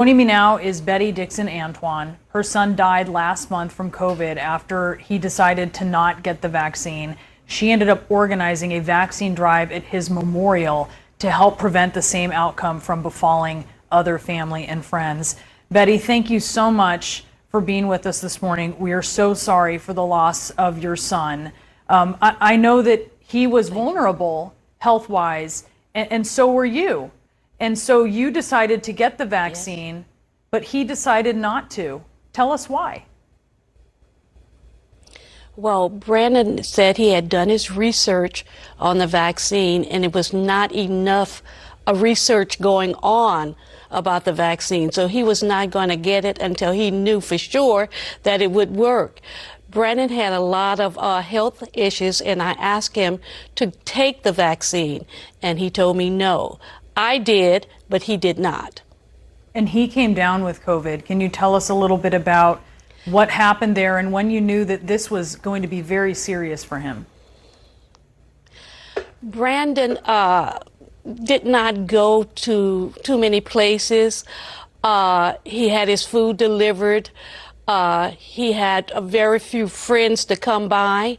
Joining me now is Betty Dixon Antoine. Her son died last month from COVID after he decided to not get the vaccine. She ended up organizing a vaccine drive at his memorial to help prevent the same outcome from befalling other family and friends. Betty, thank you so much for being with us this morning. We are so sorry for the loss of your son. I know that he was vulnerable health-wise, and so were you. And so you decided to get the vaccine, yes, but he decided not to. Tell us why. Well, Brandon said he had done his research on the vaccine, and it was not enough research going on about the vaccine. So he was not going to get it until he knew for sure that it would work. Brandon had a lot of health issues, and I asked him to take the vaccine, and he told me no. I did, but he did not. And he came down with COVID. Can you tell us a little bit about what happened there and when you knew that this was going to be very serious for him? Brandon did not go to too many places. He had his food delivered. He had very few friends to come by.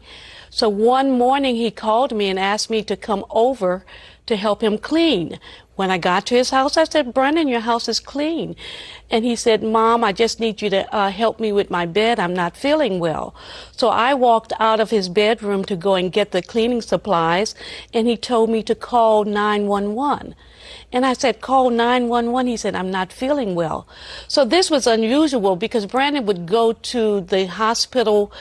So one morning he called me and asked me to come over to help him clean. When I got to his house, I said, "Brandon, your house is clean." And he said, "Mom, I just need you to help me with my bed. I'm not feeling well." So I walked out of his bedroom to go and get the cleaning supplies, and he told me to call 911. And I said, "Call 911. He said, "I'm not feeling well." So this was unusual because Brandon would go to the hospital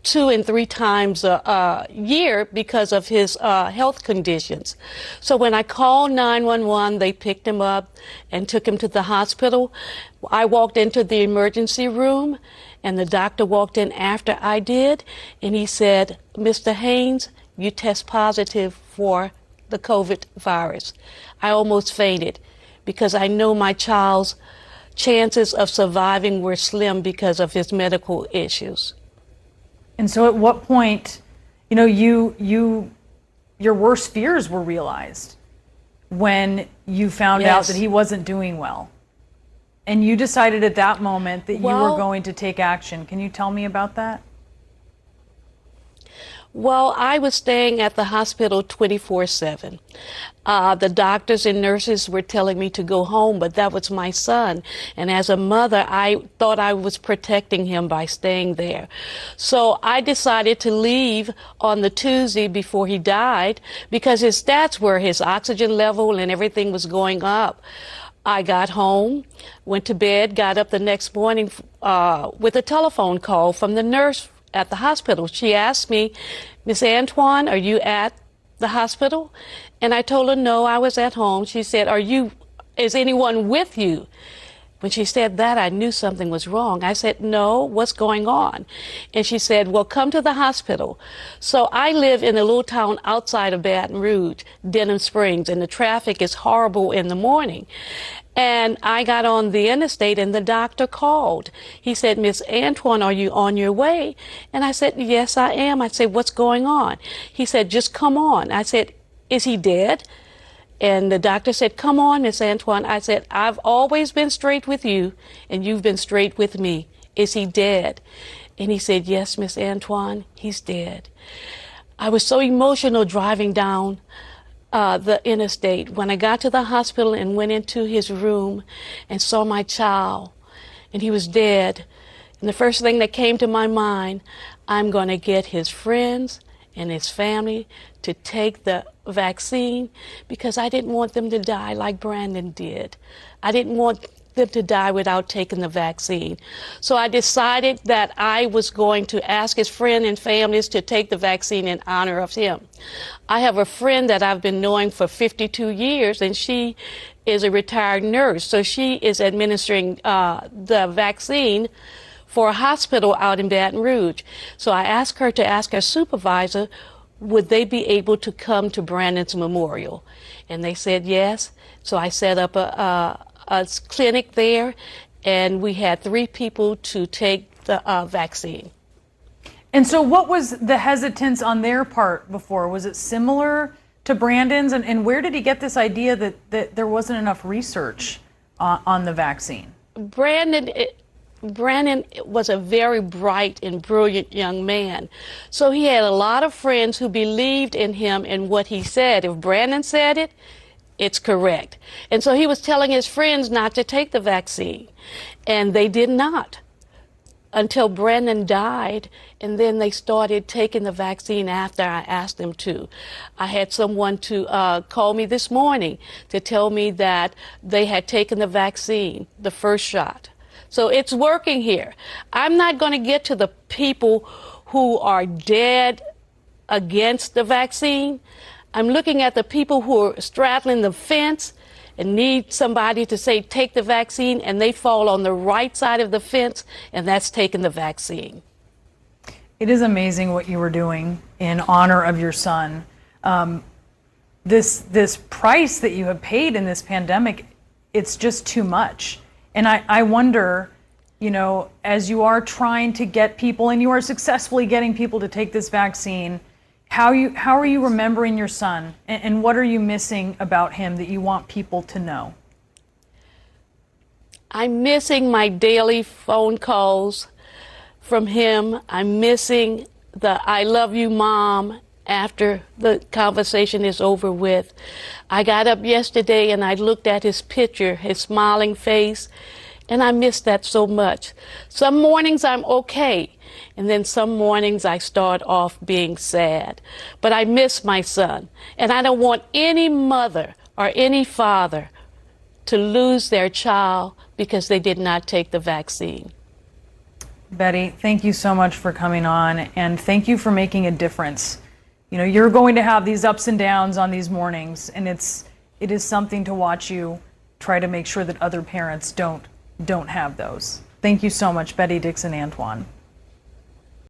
2 and 3 times a year because of his health conditions. So when I called 911, they picked him up and took him to the hospital. I walked into the emergency room, and the doctor walked in after I did, and he said, "Mr. Haynes, you test positive for the COVID virus." I almost fainted because I know my child's chances of surviving were slim because of his medical issues. And so at what point, your worst fears were realized when you found out that he wasn't doing well? And you decided at that moment that you were going to take action. Can you tell me about that? Well, I was staying at the hospital 24/7. The doctors and nurses were telling me to go home, but that was my son. And as a mother, I thought I was protecting him by staying there. So I decided to leave on the Tuesday before he died because his stats were, his oxygen level and everything was going up. I got home, went to bed, got up the next morning with a telephone call from the nurse at the hospital. She asked me, "Miss Antoine, are you at the hospital?" And I told her, "No, I was at home." She said, "Is anyone with you?" When she said that, I knew something was wrong. I said, "No, what's going on?" And she said, "Well, come to the hospital." So I live in a little town outside of Baton Rouge, Denham Springs, and the traffic is horrible in the morning. And I got on the interstate and the doctor called. He said, "Miss Antoine, are you on your way?" And I said, "Yes, I am." I said, "What's going on?" He said, "Just come on." I said, "Is he dead?" And the doctor said, "Come on, Miss Antoine." I said, "I've always been straight with you, and you've been straight with me. Is he dead?" And he said, "Yes, Miss Antoine, he's dead." I was so emotional driving down the interstate. When I got to the hospital and went into his room and saw my child, and he was dead, and the first thing that came to my mind, I'm going to get his friends and his family to take the vaccine because I didn't want them to die like Brandon did. I didn't want them to die without taking the vaccine. So I decided that I was going to ask his friends and families to take the vaccine in honor of him. I have a friend that I've been knowing for 52 years, and she is a retired nurse. So she is administering the vaccine for a hospital out in Baton Rouge. So I asked her to ask her supervisor, would they be able to come to Brandon's memorial? And they said yes. So I set up a clinic there, and we had 3 people to take the vaccine. And so what was the hesitance on their part before? Was it similar to Brandon's? And where did he get this idea that there wasn't enough research on the vaccine? Brandon, Brandon was a very bright and brilliant young man. So he had a lot of friends who believed in him and what he said. If Brandon said it, it's correct. And so he was telling his friends not to take the vaccine. And they did not until Brandon died. And then they started taking the vaccine after I asked them to. I had someone to call me this morning to tell me that they had taken the vaccine, the first shot. So it's working here. I'm not going to get to the people who are dead against the vaccine. I'm looking at the people who are straddling the fence and need somebody to say, take the vaccine, and they fall on the right side of the fence, and that's taking the vaccine. It is amazing what you were doing in honor of your son. This price that you have paid in this pandemic, it's just too much. And I wonder, you know, as you are trying to get people, and you are successfully getting people to take this vaccine, how are you remembering your son, and what are you missing about him that you want people to know? I'm missing my daily phone calls from him. I'm missing the "I love you, Mom" after the conversation is over with. I got up yesterday and I looked at his picture, his smiling face, and I miss that so much. Some mornings I'm okay, and then some mornings I start off being sad. But I miss my son, and I don't want any mother or any father to lose their child because they did not take the vaccine. Betty, thank you so much for coming on, and thank you for making a difference. You know, you're going to have these ups and downs on these mornings, and it is something to watch you try to make sure that other parents don't have those. Thank you so much, Betty Dixon Antoine.